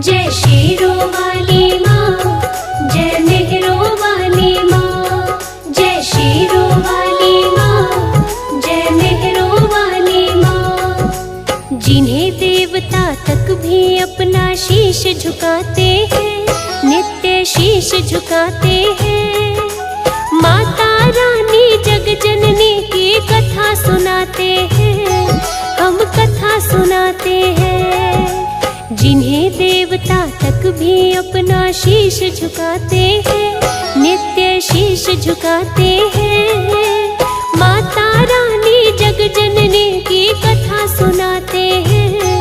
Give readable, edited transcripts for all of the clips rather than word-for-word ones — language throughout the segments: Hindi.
जय शेरों वाली माँ, जय मेहरों वाली माँ। जय शेरों वाली माँ, जय मेहरों वाली माँ। जिन्हें देवता तक भी अपना शीश झुकाते हैं, नित्य शीश झुकाते हैं। माता रानी जग जननी की कथा सुनाते हैं, हम कथा सुनाते हैं। जिन्हें देवता तक भी अपना शीश झुकाते हैं, नित्य शीश झुकाते हैं। माता रानी जग जननी की कथा सुनाते हैं,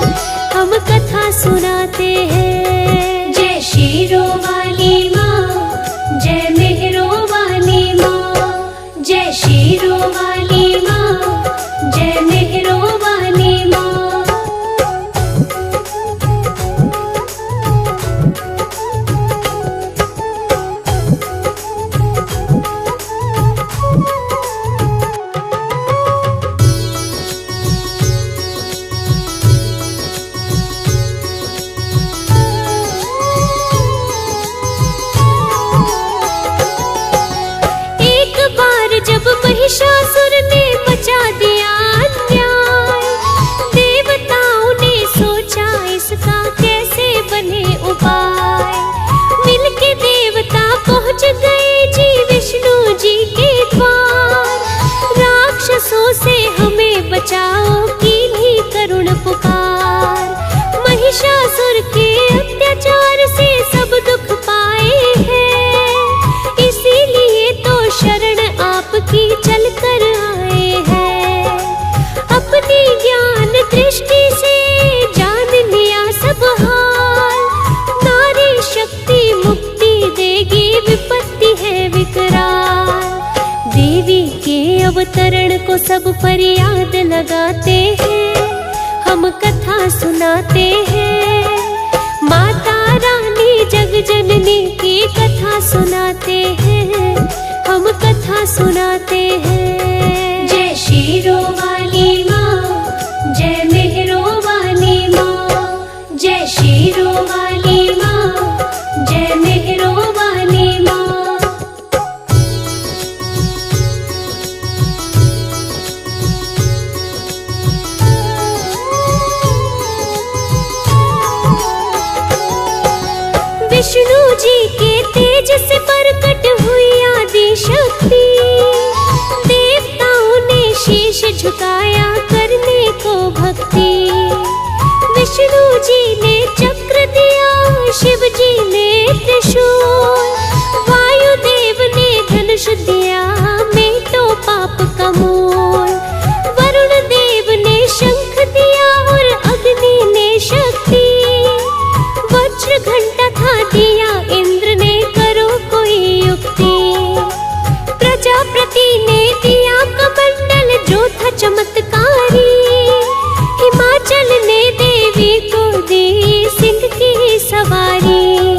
हम कथा सुनाते हैं। जय शेरों वाली माँ, जय मेहरों वाली माँ। जय शेरों वाली माँ, जय मेहरों वाली माँ। जब महिषासुर ने मचा दिया अन्याय, देवताओं ने सोचा इसका कैसे बने उपाय। मिलके देवता पहुंच गए जी विष्णु जी के द्वार। राक्षसों से हमें बचाओ कीन्ही करुण पुकार। महिषासुर के अत्याचार से सब दुख पाए हैं, इसीलिए तो शरण आपकी चल कर आए हैं। अपनी ज्ञान दृष्टि से जान लिया सब हाल। नारी शक्ति मुक्ति देगी, विपत्ति है विकराल। देवी के अवतरण को सब फरियाद लगाते हैं, हम कथा सुनाते हैं। माता रानी जग जननी की कथा सुनाते हैं, हम कथा सुनाते हैं। जय शेरों वाली माँ, जय मेहरों वाली माँ। जय शेरों वाली माँ, जय मेहरों वाली माँ। विष्णु जी के तेज से प्रकट हुई आदि शक्ति। देवताओं ने शीश झुकाया करने को भक्ति। विष्णु जी ने चक्र दिया, शिव जी ने त्रिशूल। वायुदेव ने धनुष दिया, मेटो पाप का मूल। वरुण देव ने शंख दिया और अग्नि ने शक्ति। वज्र घंटा था दिया इंद्र ने, करो कोई युक्ति। प्रजापति ने दिया कमंडल जो था चमत्कारी। हिमाचल ने देवी को दी सिंह की सवारी।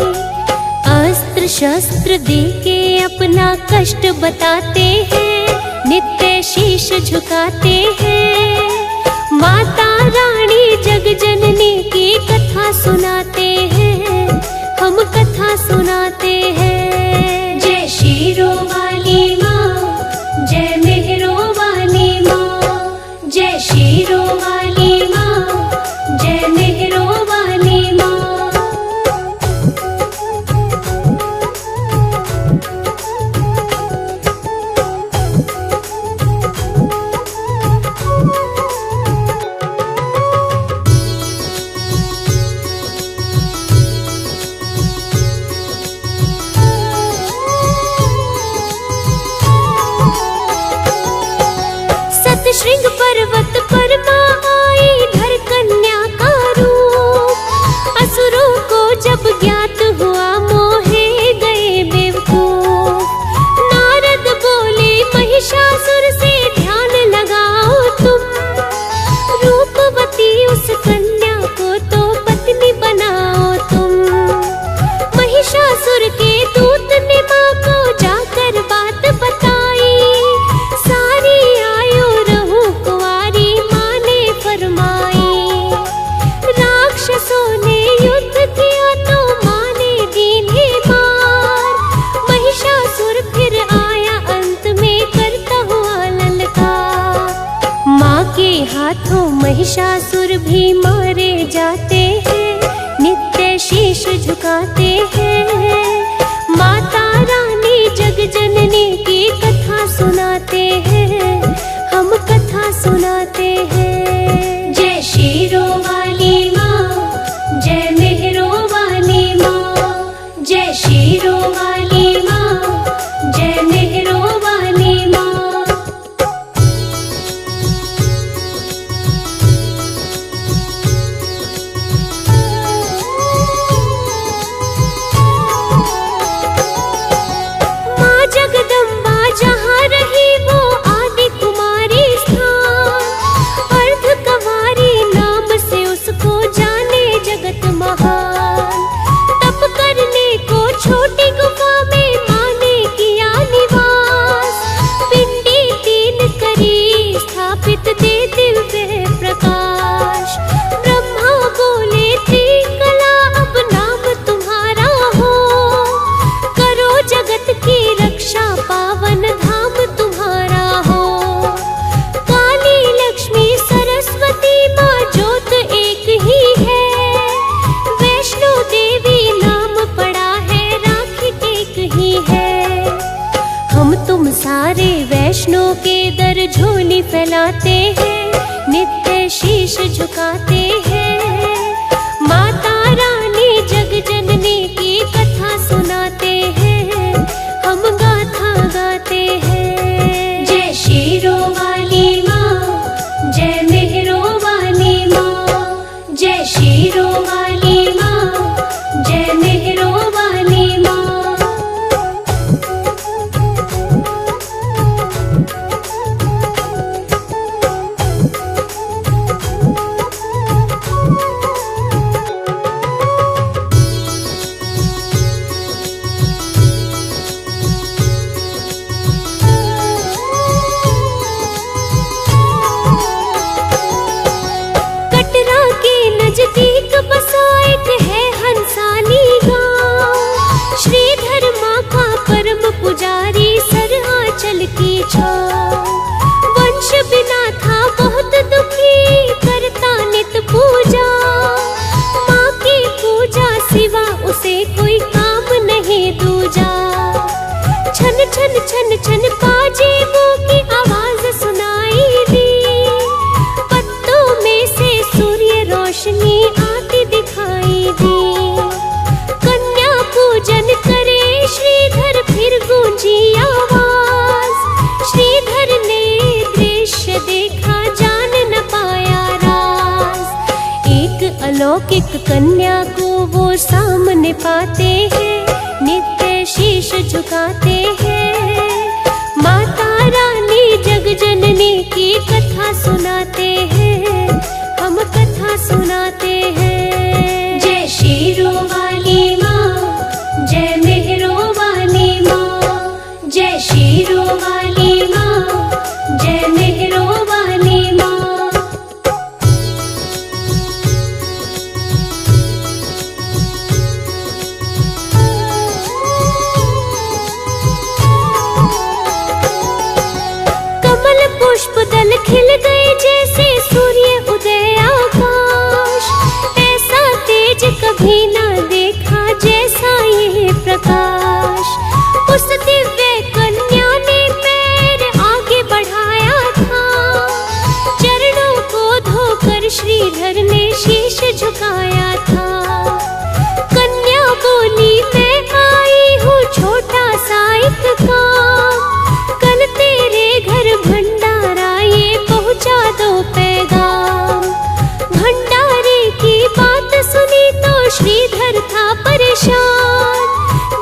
अस्त्र शस्त्र दे के अपना कष्ट बताते हैं, नित्य शीश झुकाते हैं। माता रानी जग जननी की कथा सुनाते हैं, हम कथा सुनाते हैं। जय शेरों वाली माँ, जय मेहरों वाली माँ। जय शेरों वाली माँ, जय मेहरों वाली माँ। महिषासुर भी मारे जाते हैं, नित्य शीश झुकाते हैं। माता रानी जग जननी की कथा सुनाते हैं, हम कथा सुनाते हैं। जय शीरों वाली माँ, जय मेहरों वाली माँ, जय शीरों वाली माँ, जय मेहरों वाली माँ। माँ जगदम्बा जहाँ रही वो आदि कुमारी स्थान, अर्धकवारी नाम से उसको जाने जगत महान। तप करने को छोटी गुफा में माँ ने किया निवास, पिंडी 3 करी स्थापित दे दिव्य प्रकाश। ब्रह्मा बोले त्रिकला अब नाम तुम्हारा हो, करो जगत की रक्षा पावन धाम तुम्हारा हो। काली लक्ष्मी सरस्वती माँ ज्योत एक ही है, वैष्णो देवी नाम पड़ा है राखी एक ही है। हम तुम सारे वैष्णो के दर झोली फैलाते हैं, नित्य शीश झुकाते हैं। माता रानी जग जननी की कथा सुनाते हैं, हम गाथा गाते हैं। जय शीरों वाली माँ, जय मेहरों वाली माँ, जय शीरों वाली माँ, जय मेहरों वाली माँ। कटरा के नजदीक बसा एक है हंसानी गाँव, श्रीधर माँ का परम पुजारी सर आंचल की छाँव। वंश बिना था बहुत दुखी करता नित पूजा, माँ की पूजा सिवा उसे कोई काम नहीं दूजा। छन छन छन छन पाजेबों की आवाज सुनाई दी, पत्तों में से सूर्य रोशनी आती दिखाई दी। कन्या पूजन करे श्रीधर फिर गूंजी आवाज, श्रीधर ने दृश्य देखा जान न पाया राज। एक अलौकिक कन्या को वो सामने पाते हैं, नित्य शीश झुकाते हैं। माता रानी जग जननी की कथा सुनाते हैं, हम कथा सुनाते हैं। जय शीरों वाली माँ, जय मेहरों वाली माँ, जय शीरों वाली माँ, जय मेहरों वाली माँ। कमल पुष्प दल खिल गए जैसे सूर्य उदय आकाश, ऐसा तेज कभी ना देखा जैसा ये प्रकाश। उस दिव्य कन्या ने पैर आगे बढ़ाया था, चरणों को धोकर श्रीधर ने शीश झुकाया था। कन्या बोली मैं आई हूँ छोटा सा एक काम, कल तेरे घर भंडारा ये पहुँचा दो पैगाम। भंडारे की बात सुनी तो श्रीधर था परेशान,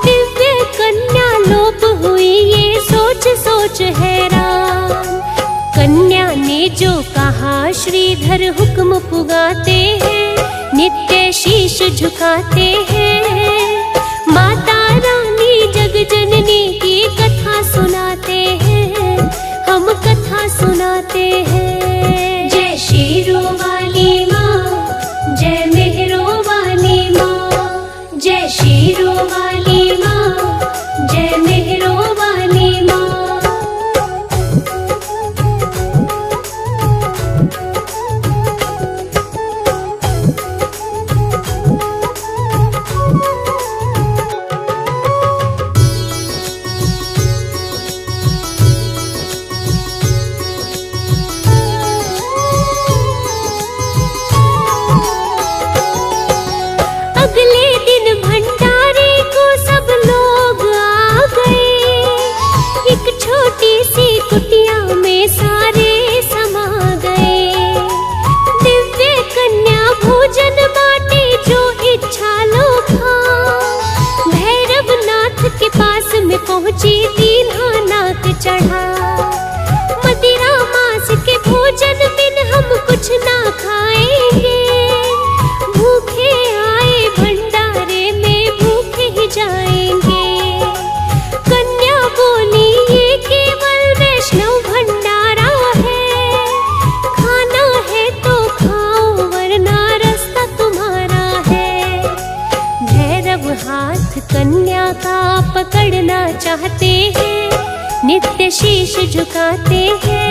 दिव्य कन्या लोप हुई ये सोच सोच हैरान। कन्या ने जो कहा श्रीधर हुक्म पुगाते हैं, नित्य शीश झुकाते हैं। माता रानी जग जननी की कथा सुनाते हैं, हम कथा सुनाते हैं। जय शीरों वाली माँ, जय मेहरों वाली माँ, जय शीरों वाली माँ, जय मेहरों वाली माँ। अगले दिन भंडारे को सब लोग आ गए, एक छोटी सी कुटिया में सारे समा गए। दिव्य कन्या भोजन बाटे जो इच्छा लो खा, भैरव नाथ के पास में पहुंची दीन्हा नाक चढ़ा। मदिरा मांस के भोजन बिन हम कुछ ना खाएंगे, भूखे आए भंडारे में भूखे ही जाएंगे। कन्या बोली ये केवल वैष्णव भंडारा है, खाना है तो खाओ वरना रास्ता तुम्हारा है। भैरव हाथ कन्या का पकड़ना चाहते हैं, नित्य शीश झुकाते हैं।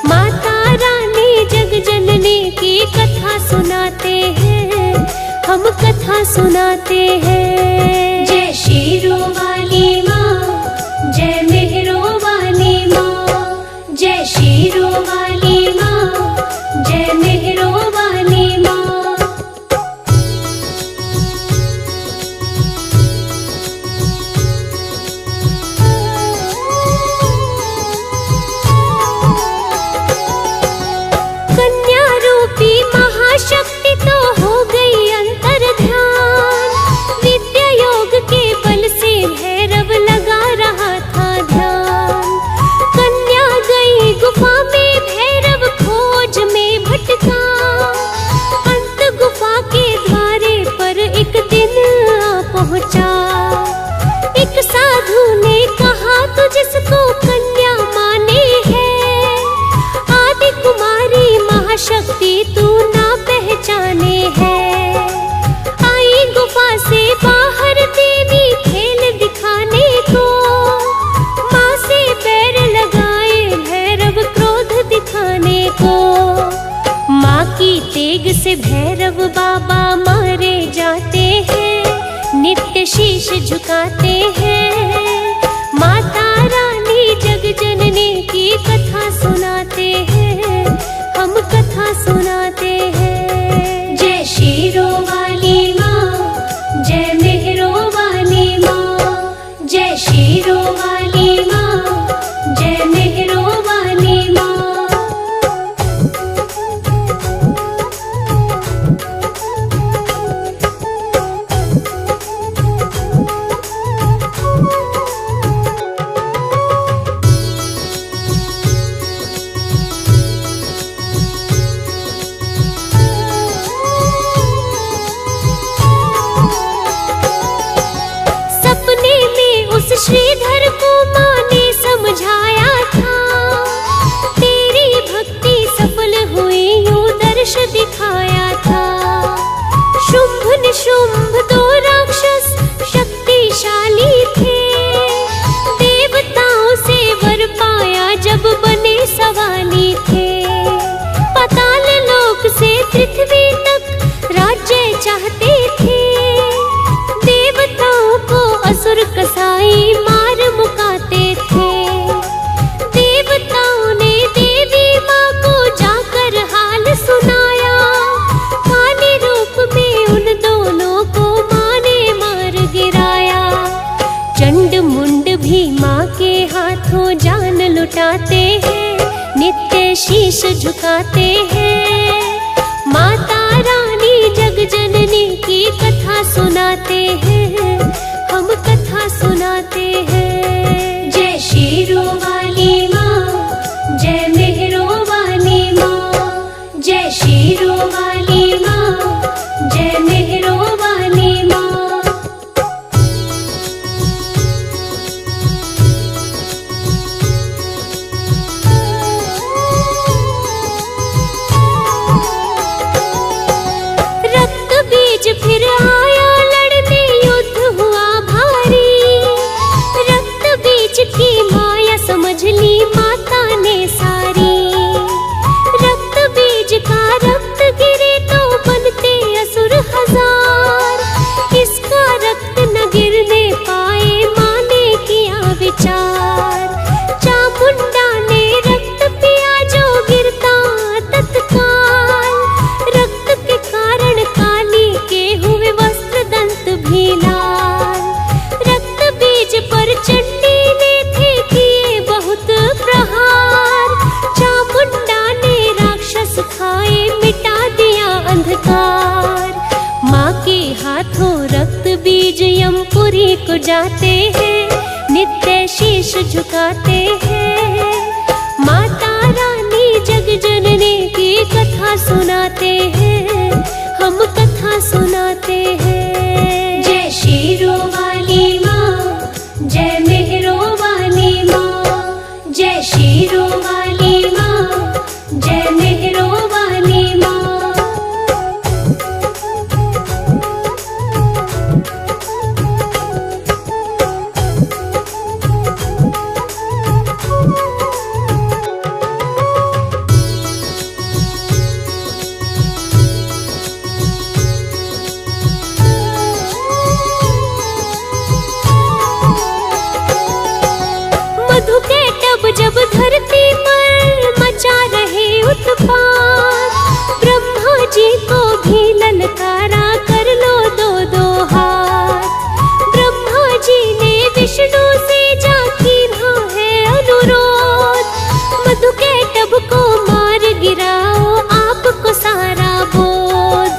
माता रानी जग जननी की कथा सुनाते हैं, हम कथा सुनाते हैं। जय शीरों वाली माँ, जय मेहरों वाली माँ, जय शीरों वाली माँ, जय मेहरों वाली माँ। कन्या रूपी महाशक्ति तो हो गई अंतर ध्यान, विद्या योग के बल से भैरव लगा रहा था ध्यान। कन्या गई गुफा में, भैरव खोज में भटका, अंत गुफा के द्वारे पर एक दिन आ पहुंचा। एक साधु ने कहा तू जिसको कन्या माने है, आदि कुमारी महाशक्ति तू ना पहचाने है। आई गुफा से बाहर देवी खेल दिखाने को, माँ से पैर लगाए भैरव क्रोध दिखाने को। माँ की तेग से भैरव बाबा मारे जाते हैं, नित्य शीश झुकाते हैं। माता रानी जग जननी की कथा सुनाते हैं, हम कथा सुनाते हैं। जय शीरों वाली माँ, जय मेहरों वाली माँ, जय शीरों वाली माँ, जय मेहरों वाली माँ। सपने में उस श्रीधर को माँ ने समझाया था, तेरी भक्ति सफल हुई यूं दर्श दिखाया था। शुंभ निशुंभ दो राक्षस शक्तिशाली थे, देवताओं से वर पाया जब बने सवाली थे। पाताल लोक से पृथ्वी तक राज्य चाहते थे, देवताओं को असुर कसाई मार मुकाते थे। देवताओं ने देवी माँ को जाकर हाल सुनाया, काली रूप में उन दोनों को माँ ने मार गिराया। चंड मुंड भी माँ के हाथों जान लुटाते हैं, नित्य शीश झुकाते हैं। माता रानी जग जननी की कथा सुनाते हैं, हम कथा सुनाते हैं। जय शीरों वाली माँ, जय मेहरों वाली माँ, जय शीरों वाली माँ, जय मेहरों वाली माँ। रक्त बीज फिर आया लड़ने, युद्ध हुआ भारी। रक्त बीज की माया समझ ली माता ने सारी। रक्त बीज का रक्त गिरे तो बनते असुर हजार, के हाथों रक्त बीज यमपुरी को जाते हैं, नित्य शीश झुकाते हैं। माता रानी जग जननी की कथा सुनाते हैं, हम कथा सुनाते हैं। जय शीरों वाली माँ, जय मेहरों वाली माँ, जय शीरों वाली माँ, जय मेहरों वाली माँ। मधु के टब जब धरती पर मचा रहे उत्पात, ब्रह्मा जी को भी ललकारा कर लो दो दो हाथ। ब्रह्मा जी ने विष्णु से जा कीन्हा है अनुरोध, मधु के टब को मार गिराओ आपको सारा बोध।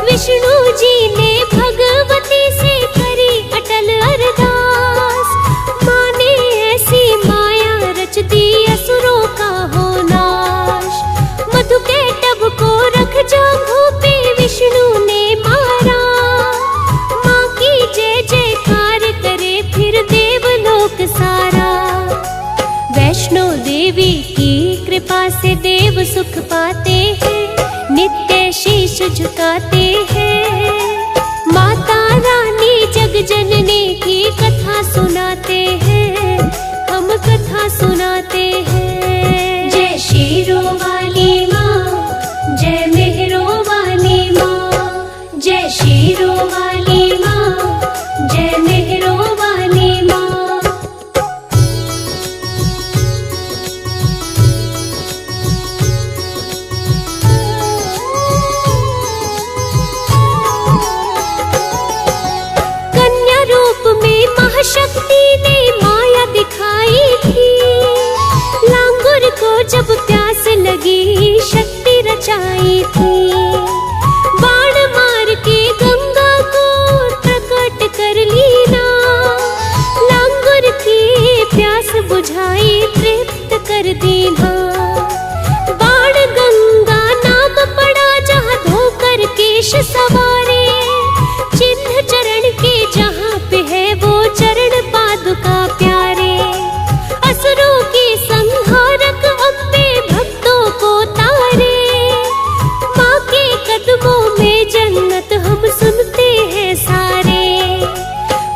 विष्णु जी ने भगवती से करी अटल अरदास, माने ऐसी माया रच दी असुरों का हो नाश। मधु के टब को रख जांघों पे विष्णु ने मारा, माँ की जय जयकार करे फिर देवलोक सारा। वैष्णो देवी की कृपा से देव सुख पाते हैं, नित्य शीश झुकाते हैं। माता रानी जग जननी की कथा सुनाते हैं, हम कथा सुनाते हैं। जय शीरों वाली माँ, जय मेहरों वाली माँ, जय शीरों वाली माँ, जय मेहरों वाली माँ। कन्या रूप में महाशक्ति ने माया दिखाई थी, लांगुर को जब प्यास लगी शक्ति रचाई थी। बाण मार के गंगा को प्रकट कर लीना, लांगुर की प्यास बुझाई तृप्त कर दीना। बाण गंगा नाम पड़ा जहाँ धोकर केश सवारे, चिन्ह चरण के जहाँ पे है वो चरण पादुका प्यारे। असुरों की संहारक अम्बे भक्तों को तारे, माँ के कदमों में जन्नत हम सुनते हैं सारे।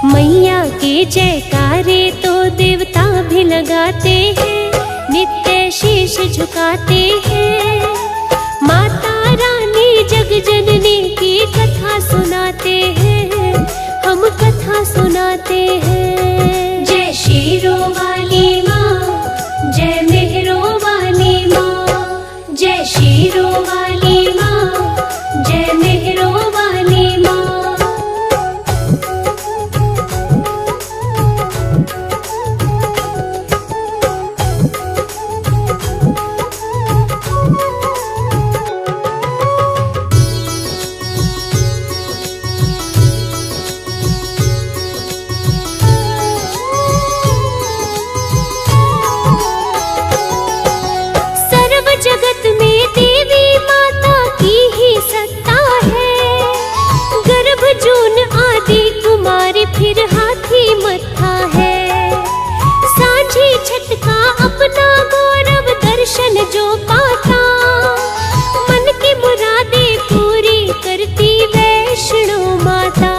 मैया के जयकारे तो देवता भी लगाते हैं, नित्य शीश झुकाते हैं। माता रानी जग जननी की कथा सुनाते हैं, हम कथा सुनाते हैं। जय शीरों वाली माँ, जय मेहरों वाली माँ, जय शीरों वाली माँ, जय मेहरों वाली माँ। जगत में देवी माता की ही सत्ता है, गर्भ जून आदि कुमारी फिर हाथी मत्था है। सांझी छठ का अपना गौरव दर्शन जो पाता, मन की मुरादें पूरी करती वैष्णो माता।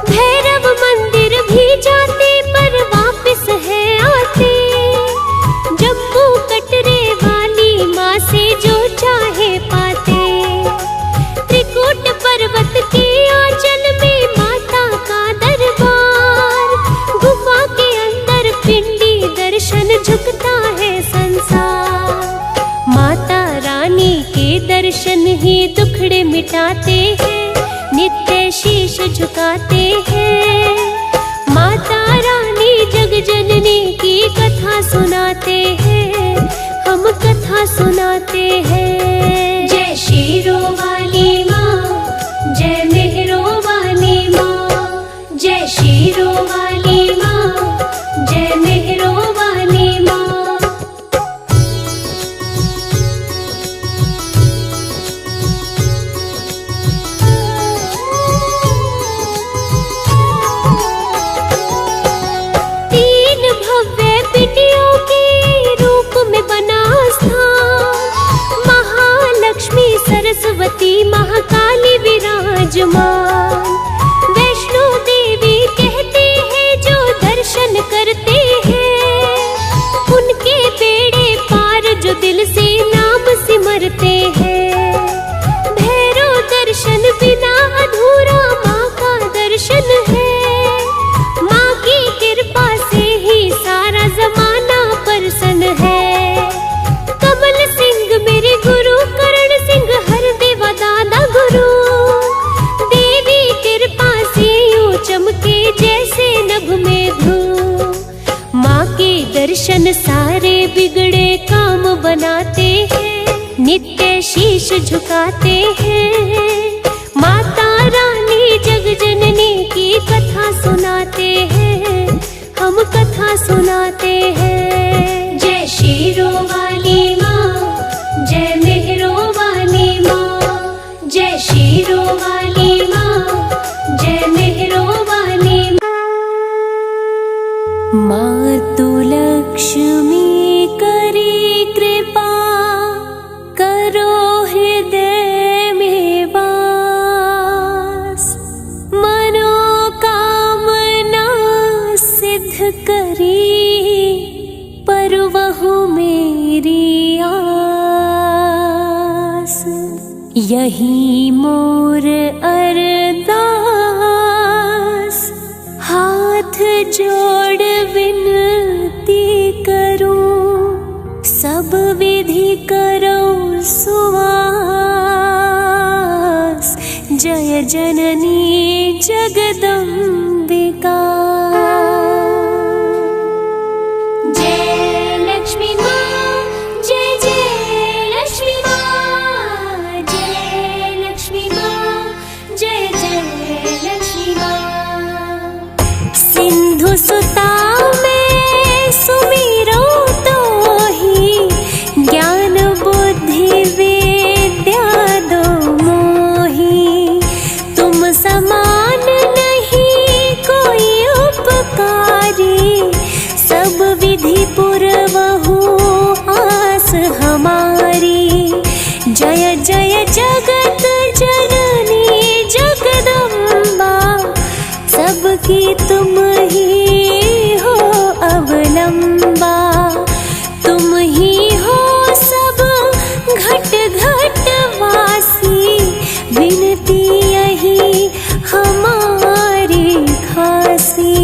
भैरव मंदिर भी जाते पर वापस है आते, जम्मू कटरे माँ से जो चाहे पाते। त्रिकूट पर्वत के आंचल में माता का दरबार, गुफा के अंदर पिंडी दर्शन झुकता है संसार। माता रानी के दर्शन ही दुखड़े मिटाते हैं, नित्य शीश झुकाते हैं। माता रानी जग जननी की कथा सुनाते हैं, हम कथा सुनाते हैं। जय शीरों वाली माँ, जय मेहरों शीरों वाली माँ, जय मेहरों वाली माँ। तीन भव्य पिंडियों के रूप में बना स्थान, महालक्ष्मी सरस्वती महाकाली विराजमान। वैष्णो देवी कहते हैं जो दर्शन करते हैं, उनके बेड़े पार जो दिल से नाम सिमरते हैं। भैरव दर्शन बिना अधूरा माँ का दर्शन है, माँ की कृपा से ही सारा जमाना प्रसन्न है। कमल सिंह मेरे गुरु, करण सिंह हर देवा दादा गुरु, देवी कृपा से यूं चमके जैसे नभ में धूप। माँ के दर्शन सारे बिगड़े काम बनाते हैं, नित्य शीश झुकाते हैं। माता रानी जग जननी की कथा सुनाते हैं, हम कथा सुनाते हैं। जय शीरों वाली माँ, जय मेहरों वाली माँ, जय शीरों वाली माँ, जय मेहरों वाली माँ। मातु लक्ष्मी करी कृपा, करो हृदय में वास। मनोकामना सिद्ध करी, परवहु मेरी आस। यही मोर अरदास, हाथ जोड़ विनती करूं। सब विधि करो सुवास, जय जननी जगदम्बिका। जय लक्ष्मी माँ, जय जय लक्ष्मी माँ, जय लक्ष्मी माँ, जय जय लक्ष्मी माँ। सिंधु सुता में सुमिरो तो ही, ज्ञान बुद्धि विद्या दो मोही। तुम समान नहीं कोई उपकारी, सब विधि पुरवहु आस हमारी। जय जय जगत जननी जगदम्बा, सबकी तुम ही हो अवलंबा। तुम ही हो सब घट घट वासी, विनती यही हमारी खासी।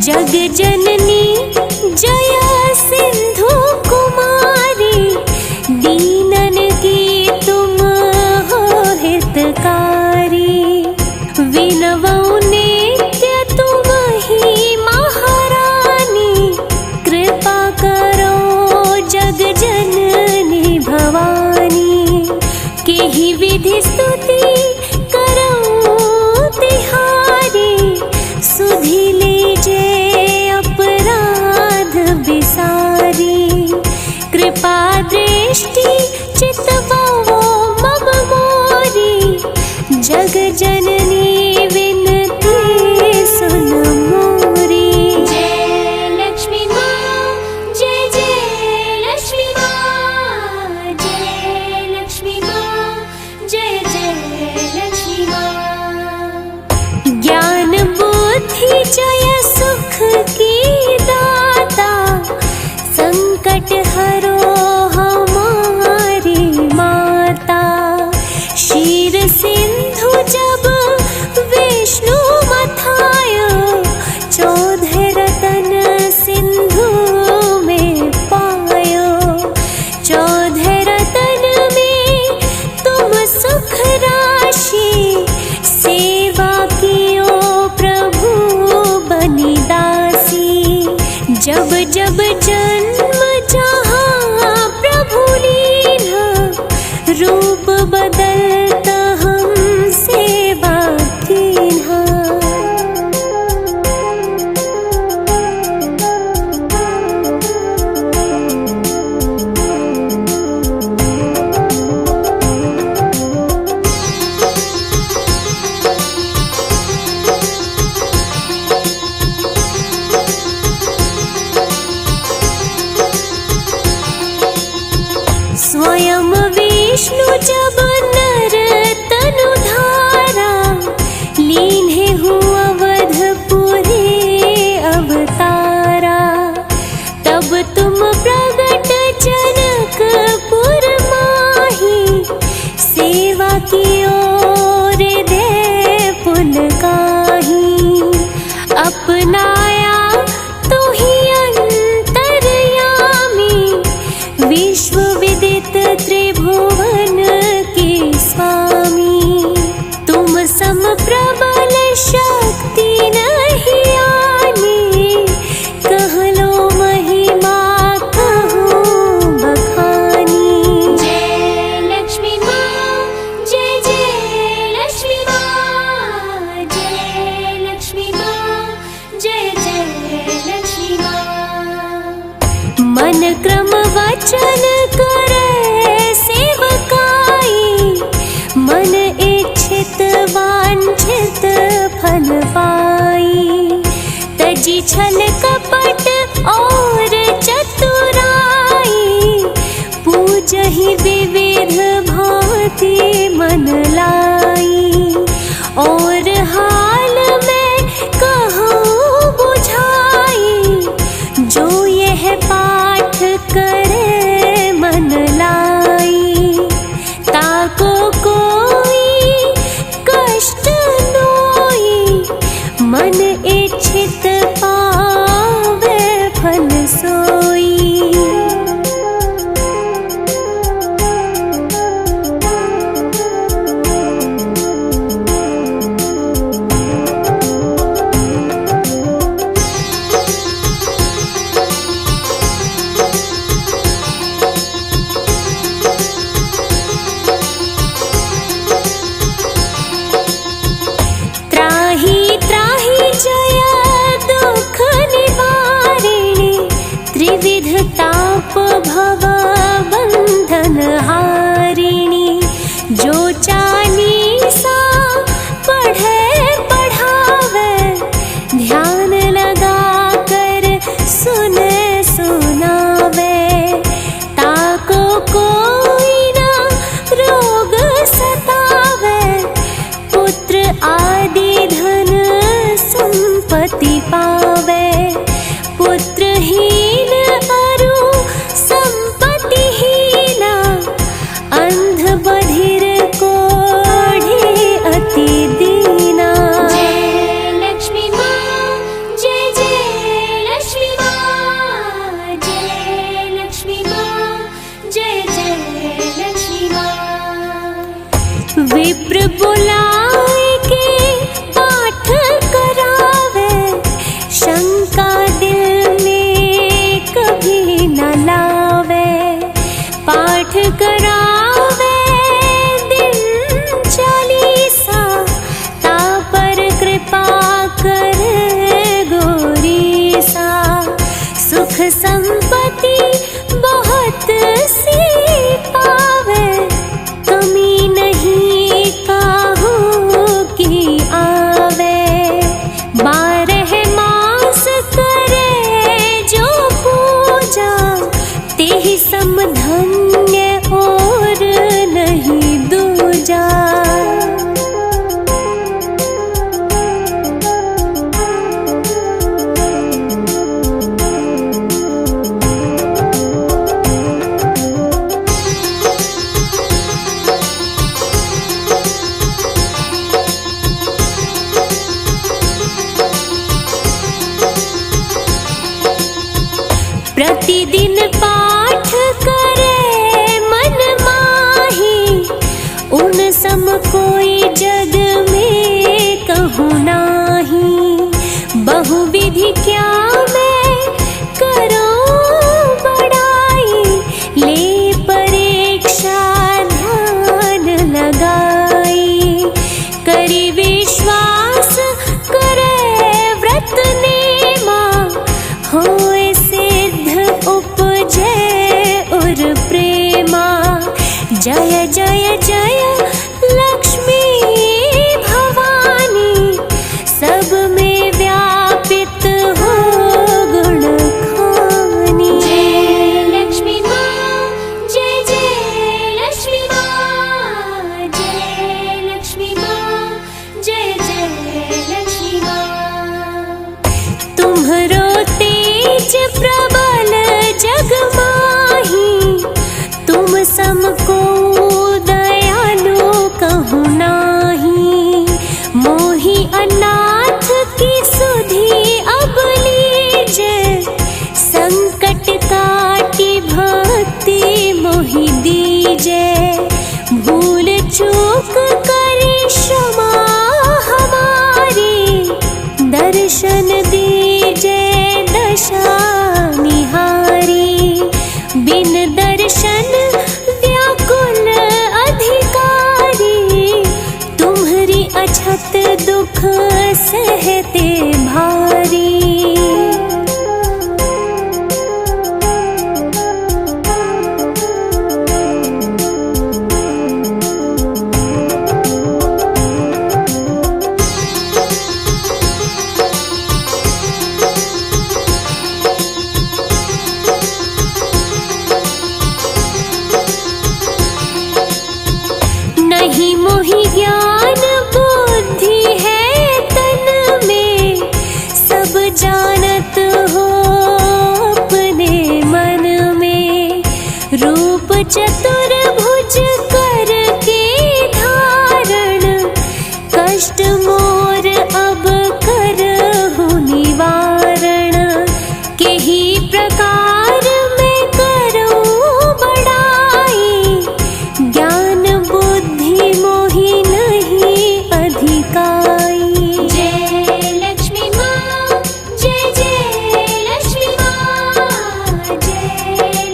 जग जननी जय सिंधु कुमारी, दीनन की तुम हो हितकारी। विनवौ नित्य तुम ही महारानी, कृपा करो जग जननी भवानी। के ही विधि स्तुति करो तिहारी, सुधि लीजे अपराध बिसारी। कृपा दृष्टि चितवाओ मम मोरी, जग जननी विनती सुन मोरी। जय लक्ष्मी माँ, जय जय लक्ष्मी माँ, जय लक्ष्मी माँ, जय जय लक्ष्मी माँ। ज्ञान बुद्धि जय सुख की दाता, संकट हरो हमारी माता। क्षीर सिंधु जब विष्णु मथायो, चौदह रतन सिंधु में पायो। चौदह विष्णु जब नर तनु धारा, लीन्हे हूँ अवधपुरी अवतारा। तब तुम प्रगट जनकपुर माही, सेवा की ओर दे पुन काही। अपनाया तो ही अंतर्यामी, विश्व विदित त्रिभुवन के स्वामी। तुम सम प्रबल शक्ति नहीं आनी, कह लो महिमा कहूँ बखानी। जय लक्ष्मी माँ, जय जय लक्ष्मी माँ, जय लक्ष्मी माँ, जय जय लक्ष्मी माँ। मन क्रम वचन करे सेवकाई, मन इच्छित वांछित फल पाई। तजी छल कपट और चतुराई, पूजहि विविध भांति मन लाई। और हाल में कहूँ बुझाई, जो यह पाठ करे मन लाई। ताको कोई कष्ट नोई, मन इच्छित पावे फल सोई। त्राहि त्राहि जय दुख निवारिणी, त्रिविध ताप भव बंधन हारिणी। जो चालीसा पढ़े पढ़ावे, ध्यान लगा कर सुने सुनावे। ताको कोई ना रोग सतावे, पुत्र आदि धन संपत्ति पावे। पुत्रहीन अरु संपत्तिहीना, अंध बधिर कोढ़ी अति दीना। जय लक्ष्मी माँ, जय जय लक्ष्मी माँ, जय लक्ष्मी माँ, जय जय लक्ष्मी माँ। विप्र बुलाए के पाठ करावे, शंका दिल में कभी न लावे। पाठ करावे दिन चालीसा, ता पर कृपा कर गोरीसा। सुख संपत्ति बहुत सी पावे, कमी नहीं काहू की आवे। 12 मास करे जो पूजा, तेहि सम धन्य और नहीं दूजा। प्रतिदिन पाठ करे मन माही, उन सम कोई जग में कहूँ नाही। बहुविधि क्या मैं करो बड़ाई, ले परीक्षा ध्यान लगाई। करी विश्वास करे व्रत नेमा, होए सिद्ध उपजे उर प्रेमा। जय जय जय लक्ष्मी भवानी, सब में व्यापित हो गुण खानी। जय लक्ष्मी माँ, जय जय लक्ष्मी माँ, रूप चतुर्भुज कर के धारण, कष्ट मोर अब करहु निवारण। केही प्रकार मैं करूं बड़ाई, ज्ञान बुद्धि मोहि नहीं अधिकाई। जय लक्ष्मी माँ, जय जय लक्ष्मी माँ, जय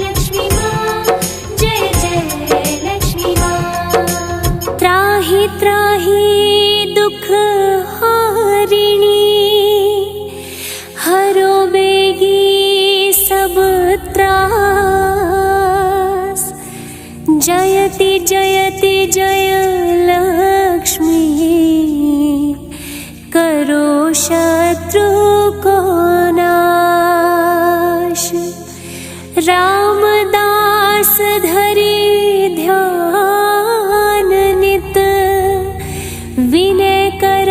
लक्ष्मी माँ, जय जय लक्ष्मी माँ। त्राहि त्राहि दुख हारिणी, हरो बेगी सब त्रास। जयति जयति जय लक्ष्मी, करो शत्रु को नाश। रामदास धरि ध्यान नित, विनय कर